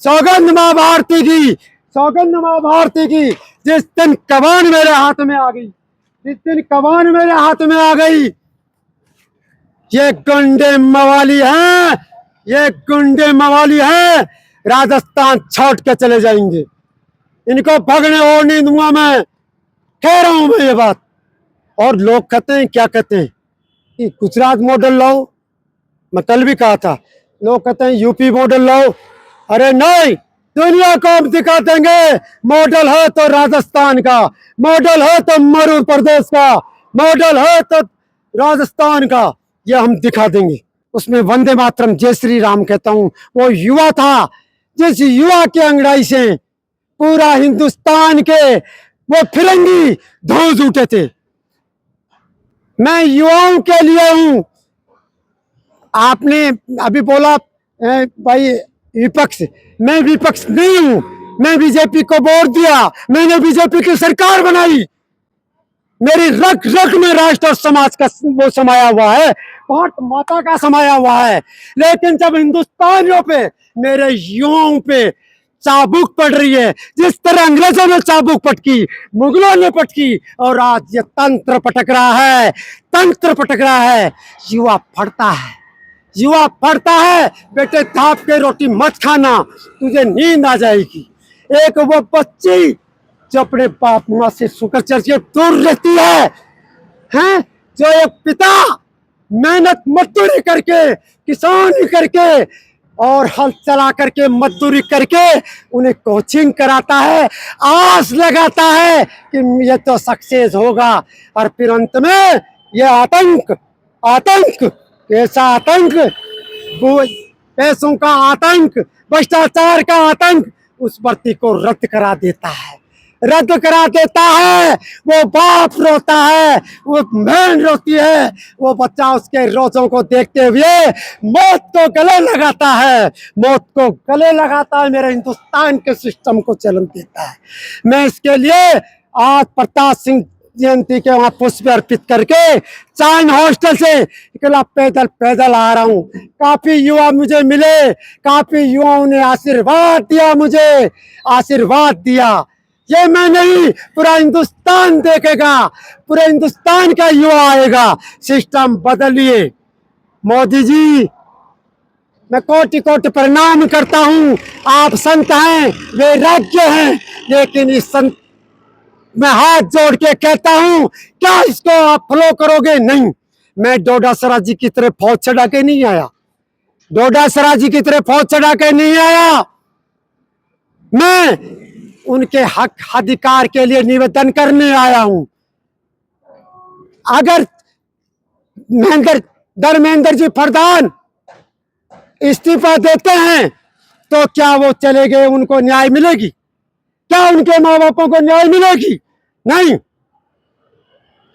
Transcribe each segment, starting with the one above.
सौगंध माँ भारती की, सौगंध माँ भारती की। जिस दिन कमान मेरे हाथ में आ गई, जिस दिन कमान मेरे हाथ में आ गई, ये गुंडे मवाली हैं, ये गुंडे मवाली हैं, राजस्थान छोड़ के चले जाएंगे। इनको भगने और नहीं दूंगा मैं, कह रहा हूं मैं ये बात। और लोग कहते हैं, क्या कहते हैं कि गुजरात मॉडल लाओ, मैं कल भी कहा था। लोग कहते हैं यूपी मॉडल लाओ, अरे नहीं, दुनिया को हम दिखा देंगे। मॉडल है तो राजस्थान का, मॉडल है तो मध्य प्रदेश का, मॉडल है तो राजस्थान का, ये हम दिखा देंगे। उसमें वंदे मातरम जय श्री राम कहता हूं। वो युवा था, जिस युवा के अंगड़ाई से पूरा हिंदुस्तान के वो फिरंगी धौंस उठे थे। मैं युवाओं के लिए हूं। आपने अभी बोला भाई विपक्ष, मैं विपक्ष नहीं हूं। मैं बीजेपी को वोट दिया, मैंने बीजेपी की सरकार बनाई। मेरी रग रग में राष्ट्र और समाज का वो समाया हुआ है, भारत माता का समाया हुआ है। लेकिन जब हिंदुस्तानियों पे, मेरे युवाओं पे चाबुक पड़ रही है, जिस तरह अंग्रेजों ने चाबुक पटकी, मुगलों ने पटकी, और आज ये तंत्र पटक रहा है, तंत्र पटक रहा है। युवा पढ़ता है, युवा पढ़ता है। बेटे थाप के रोटी मत खाना, तुझे नींद आ जाएगी। एक वो बच्ची जो अपने बाप माँ से शुक्र चर्चे दूर रहती है, जो एक पिता मेहनत मजदूरी करके, किसानी करके और हल चला करके, मजदूरी करके उन्हें कोचिंग कराता है, आस लगाता है कि ये तो सक्सेस होगा, और फिर अंत में ये आतंक, आतंक, कैसा आतंक, पैसों का आतंक, भ्रष्टाचार का आतंक उस भर्ती को रद्द करा देता है, रद्द करा देता है। वो बाप रोता है, वो बहन रोती है, वो बच्चा उसके रोजों को देखते हुए मौत को गले लगाता है, मौत को गले लगाता है। मेरे हिंदुस्तान के सिस्टम को चलन देता है। मैं इसके लिए आज प्रताप सिंह जयंती के वहां पुष्प अर्पित करके चाइन हॉस्टल से अकेला पैदल पैदल आ रहा हूँ। काफी युवा मुझे मिले, काफी युवाओं ने आशीर्वाद दिया, मुझे आशीर्वाद दिया। ये मैं नहीं, पूरा हिंदुस्तान देखेगा, पूरे हिंदुस्तान का युवा आएगा। सिस्टम बदलिए मोदी जी। मैं कोटि कोटि प्रणाम करता हूँ। आप संत हैं, वैराग्य हैं, लेकिन इस संत मैं हाथ जोड़ के कहता हूं, क्या इसको आप फॉलो करोगे? नहीं। मैं डोडासरा जी की तरह फौज चढ़ा के नहीं आया, डोडासरा जी की तरह फौज चढ़ा के नहीं आया। मैं उनके हक अधिकार के लिए निवेदन करने आया हूं। अगर धर्मेंद्र जी प्रधान इस्तीफा देते हैं तो क्या वो चले गए, उनको न्याय मिलेगी? क्या उनके माँ बापों को न्याय मिलेगी? नहीं।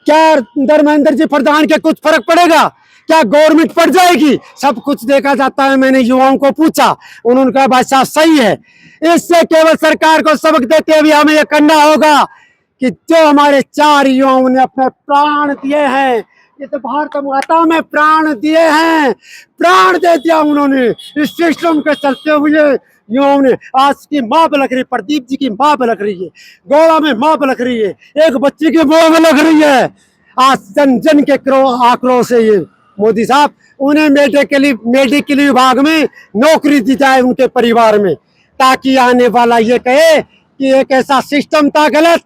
क्या धर्मेंद्र जी प्रधान के कुछ फर्क पड़ेगा? क्या गवर्नमेंट पड़ जाएगी? सब कुछ देखा जाता है। मैंने युवाओं को पूछा, उन्होंने कहा भाई साहब सही है। इससे केवल सरकार को सबक देते हुए हमें यह करना होगा कि जो हमारे 4 युवाओं ने अपने प्राण दिए हैं, ये तो भारत माता में प्राण दिए हैं, प्राण दे दिया उन्होंने इस सिस्टम के चलते हुए। युवाओं ने, आज की माँ बलक रही, प्रदीप जी की माँ बलक रही है, गौड़ा में माँ बलक रही है, एक बच्ची की माँ बलक रही है। आज जन जन के आक्रोश से ये मोदी साहब, उन्हें मेडिकल विभाग में नौकरी दी जाए उनके परिवार में, ताकि आने वाला ये कहे कि एक ऐसा सिस्टम था गलत,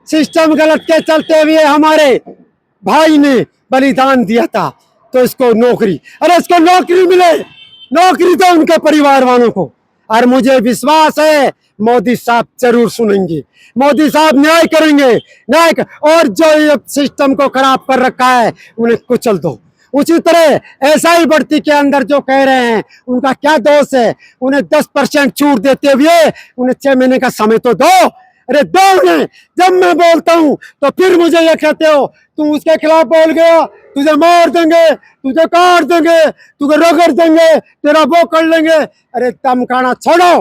सिस्टम गलत के चलते हुए हमारे भाई ने बलिदान दिया था, तो इसको नौकरी, अरे इसको नौकरी मिले, नौकरी दो उनके परिवार वालों को। और मुझे विश्वास है मोदी साहब जरूर सुनेंगे, मोदी साहब न्याय करेंगे, और जो ये सिस्टम को खराब कर रखा है उन्हें कुचल दो। उसी तरह ऐसा ही बढ़ती के अंदर जो कह रहे हैं, उनका क्या दोष है? उन्हें 10% छूट देते हुए उन्हें 6 महीने का समय तो दो। अरे दो उन्हें। जब मैं बोलता हूं तो फिर मुझे ये कहते हो तुम उसके खिलाफ बोल गया, तुझे मार देंगे, तुझे काट देंगे, तुझे रगड़ देंगे, तेरा वो कर लेंगे। अरे धमकाना छोड़ो,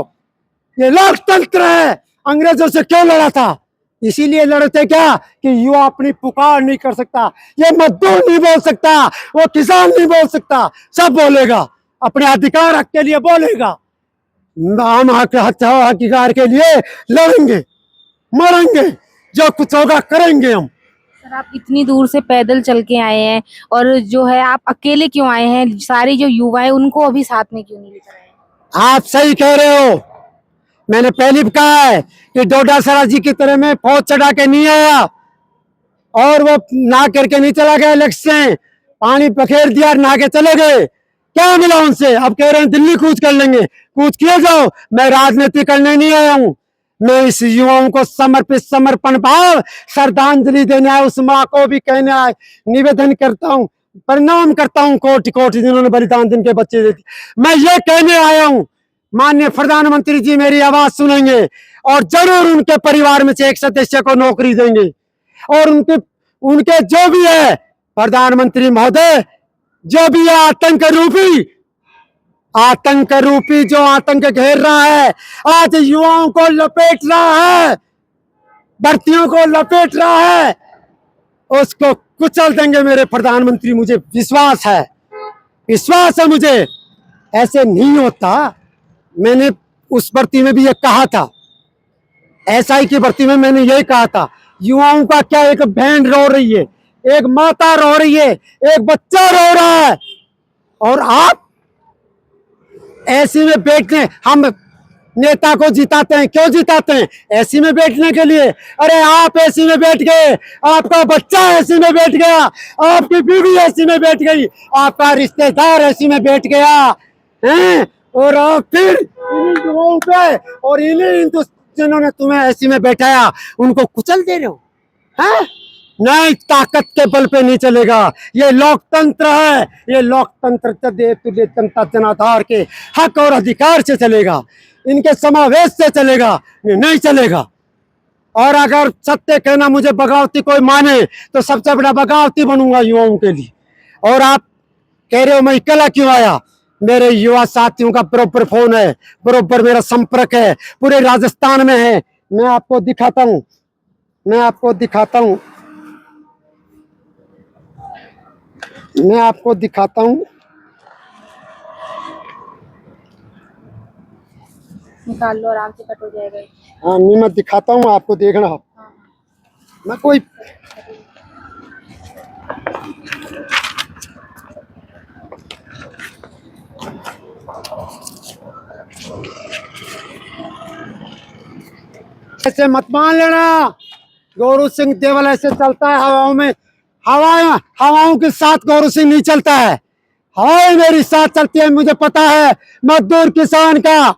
ये लोकतंत्र है। अंग्रेजों से क्यों लड़ा था? इसीलिए लड़े थे क्या कि युवा अपनी पुकार नहीं कर सकता, ये मजदूर नहीं बोल सकता, वो किसान नहीं बोल सकता, सब बोलेगा, अपने अधिकार हक के लिए बोलेगा। हम हकीकार के लिए लड़ेंगे, मरेंगे, जो कुछ होगा करेंगे हम। सर आप इतनी दूर से पैदल चल के आए हैं और जो है आप अकेले क्यों आए हैं? सारी जो युवा है उनको अभी साथ में क्यों नहीं लेकर आए हैं? आप सही कह रहे हो। मैंने पहले भी कहा है कि डोडासरा जी की तरह मैं फौज चढ़ा के नहीं आया और वो ना करके नहीं चला गया। इलेक्शन पानी पखेर दिया, नहा के चले गए। क्या मिला उनसे? अब कह रहे हैं दिल्ली कूच कर लेंगे। कूच किए जाओ, मैं राजनीति करने नहीं आया हूँ। मैं इस युवाओं को समर्पण भाव श्रद्धांजलि देने आया, उस माँ को भी कहने आया, निवेदन करता हूँ, प्रणाम करता हूँ कोटि कोटि जिन्होंने बलिदान दिन के बच्चे देते। मैं ये कहने आया हूँ, माननीय प्रधानमंत्री जी मेरी आवाज सुनेंगे और जरूर उनके परिवार में से एक सदस्य को नौकरी देंगे। और उनके उनके जो भी है प्रधानमंत्री महोदय, जो भी है आतंक रूपी जो आतंक घेर रहा है, आज युवाओं को लपेट रहा है, भर्तियों को लपेट रहा है, उसको कुचल देंगे मेरे प्रधानमंत्री। मुझे विश्वास है मुझे। ऐसे नहीं होता। मैंने उस भर्ती में भी ये कहा था, एसआई की भर्ती में मैंने यही कहा था, युवाओं का क्या, एक बहन रो रही है, एक माता रो रही है, एक बच्चा रो रहा है, और आप एसी में बैठने, हम नेता को जिताते हैं, क्यों जिताते हैं? एसी में बैठने के लिए। अरे आप एसी में बैठ गए, आपका बच्चा एसी में बैठ गया, आपकी बीवी एसी में बैठ गई, आपका रिश्तेदार एसी में बैठ गया हैं, और आप फिर इन्हीं युवाओं पे और इन्हीं जिन्होंने तुम्हें एसी में बैठाया उनको कुचल दे रहे हो हैं? नहीं, ताकत के बल पे नहीं चलेगा। ये लोकतंत्र है, ये लोकतंत्र जनता जनाधार के हक और अधिकार से चलेगा, इनके समावेश से चलेगा, ये नहीं चलेगा। और अगर सत्य कहना मुझे बगावती कोई माने तो सबसे बड़ा बगावती बनूंगा युवाओं के लिए। और आप कह रहे हो मैं अकेला क्यों आया? मेरे युवा साथियों का बरोबर फोन है, बरोबर मेरा संपर्क है, पूरे राजस्थान में है। मैं आपको दिखाता हूँ, मैं आपको दिखाता हूँ, मैं आपको दिखाता हूँ। निकाल लो, आराम से कट हो जाएगा। हाँ नहीं, मैं दिखाता हूँ आपको, देखना। मैं कोई ऐसे मत मान लेना, गौरव सिंह देवल ऐसे चलता है हवाओं में। हवाओं के साथ गौरव सिंह नहीं चलता है, हवाएं मेरी साथ चलती है। मुझे पता है मजदूर किसान का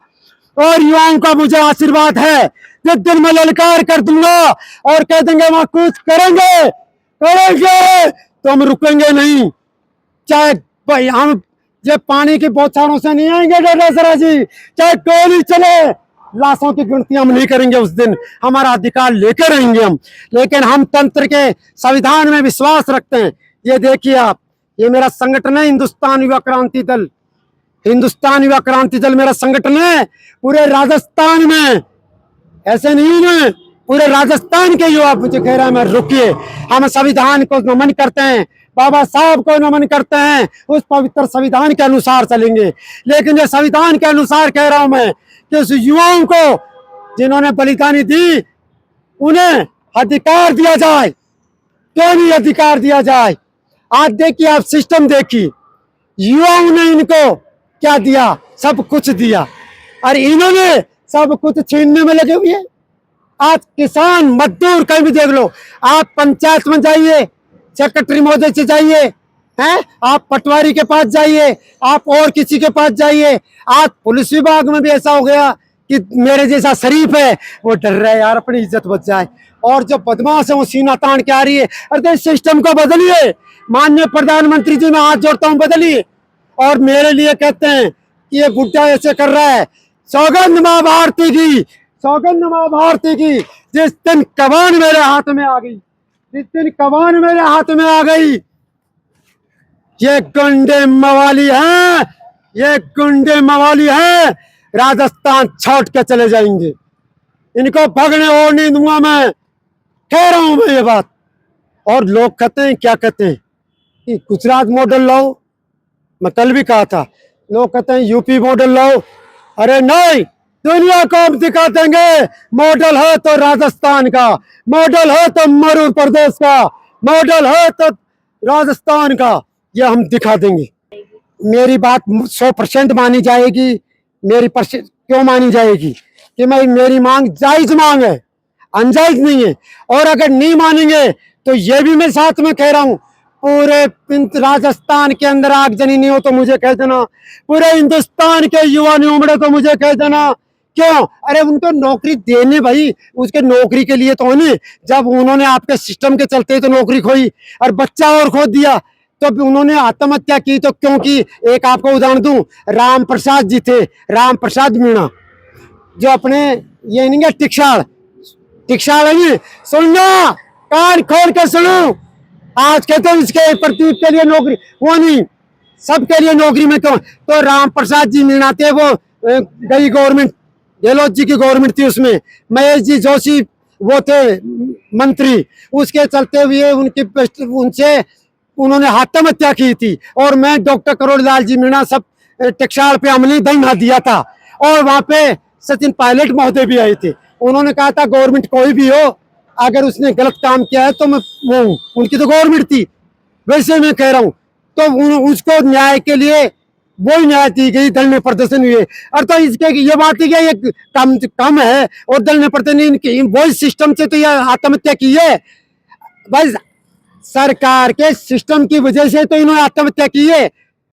और युवाओं का मुझे आशीर्वाद है। जिस दिन मैं ललकार कर दूंगा और कह देंगे वहां कुछ करेंगे तो हम रुकेंगे नहीं। चाहे भाई हम ये पानी की बौछारों से नहीं आएंगे डोडासरा जी, चाहे गोली चले, लाशों की गिनती हम नहीं करेंगे। उस दिन हमारा अधिकार लेकर रहेंगे हम। लेकिन हम तंत्र के संविधान में विश्वास रखते हैं। ये देखिए आप, ये मेरा संगठन है हिंदुस्तान युवा क्रांति दल। हिंदुस्तान युवा क्रांति दल मेरा संगठन है पूरे राजस्थान में। ऐसे नहीं है, पूरे राजस्थान के युवा मुझे कह रहा है मैं रुकिए। हम संविधान को नमन करते हैं, बाबा साहब को नमन करते हैं, उस पवित्र संविधान के अनुसार चलेंगे। लेकिन ये संविधान के अनुसार कह रहा हूं मैं कि उस युवाओं को जिन्होंने बलिदानी दी उन्हें अधिकार दिया जाए। क्यों नहीं अधिकार दिया जाए? आज देखिए आप, सिस्टम देखिए, युवाओं ने इनको क्या दिया? सब कुछ दिया, और इन्होंने सब कुछ छीनने में लगे हुए हैं। आज किसान मजदूर कहीं भी देख लो, आप पंचायत में जाइए, सेक्रेटरी महोदय से जाइए, हैं, आप पटवारी के पास जाइए, आप और किसी के पास जाइए। आज पुलिस विभाग में भी ऐसा हो गया कि मेरे जैसा शरीफ है वो डर रहा है यार अपनी इज्जत बच जाए, और जो बदमाश है वो सीना तान के आ रही है। अरे सिस्टम को बदलिए, माननीय प्रधानमंत्री जी मैं हाथ जोड़ता हूँ, बदलिए। और मेरे लिए कहते हैं कि ये बुढ़ा ऐसे कर रहा है, सौगंध माँ भारती की, सौगंध माँ भारती की। जिस दिन कमान मेरे हाथ में आ गई, जिस दिन कमान मेरे हाथ में आ गई, ये गुंडे मवाली हैं, ये गुंडे मवाली हैं, राजस्थान छोड़ के चले जाएंगे। इनको भगने और नहीं दूंगा, मैं कह रहा हूं मैं ये बात। और लोग कहते हैं, क्या कहते हैं कि गुजरात मॉडल लाओ, मैं कल भी कहा था, लोग कहते हैं यूपी मॉडल लाओ, अरे नहीं, दुनिया को हम दिखा देंगे। मॉडल है तो राजस्थान का, मॉडल है तो मध्य प्रदेश का, मॉडल है तो राजस्थान का, ये हम दिखा देंगे। मेरी बात 100% मानी जाएगी। मेरी क्यों मानी जाएगी कि मेरी मांग जायज मांग है, अनजायज नहीं है। और अगर नहीं मानेंगे तो ये भी मैं साथ में कह रहा हूँ, पूरे राजस्थान के अंदर आगजनी नहीं हो तो मुझे कह देना, पूरे हिंदुस्तान के युवा नहीं उमड़े तो मुझे कह देना। क्यों? अरे उनको नौकरी देने भाई, उसके नौकरी के लिए तो है। जब उन्होंने आपके सिस्टम के चलते तो नौकरी खोई और बच्चा और खो दिया तो उन्होंने आत्महत्या की। तो क्योंकि एक आपको उदाहरण दूं, राम प्रसाद जी थे, राम प्रसाद मीणा, जो अपने ये नहीं है टिकसाल है, सुनना, कान खोल कर सुनो। आज कहते हैं इसके प्रतीक के लिए नौकरी, वो नहीं, सबके लिए नौकरी में क्यों? तो राम प्रसाद जी मीणा थे, वो गई गवर्नमेंट, गहलोत जी की गवर्नमेंट थी, उसमें महेश जी जोशी वो थे मंत्री, उसके चलते हुए उनसे उन्होंने आत्महत्या की थी। और मैं डॉक्टर करोड़लाल जी मीणा सब टेक्सटाइल पे हमने धरना दिया था। और वहां पे सचिन पायलट महोदय भी आए थे, उन्होंने कहा था गवर्नमेंट कोई भी हो, अगर उसने गलत काम किया है तो मैं वो हूं, उनकी तो गवर्नमेंट थी। वैसे मैं कह रहा हूं तो उसको न्याय के लिए वही न्याय दी गई, धरने प्रदर्शन हुए। और तो इसके ये बात है कि ये कम है और धरने प्रदर्शन वही सिस्टम से तो ये आत्महत्या की है भाई, सरकार के सिस्टम की वजह से तो इन्होंने आत्महत्या की है।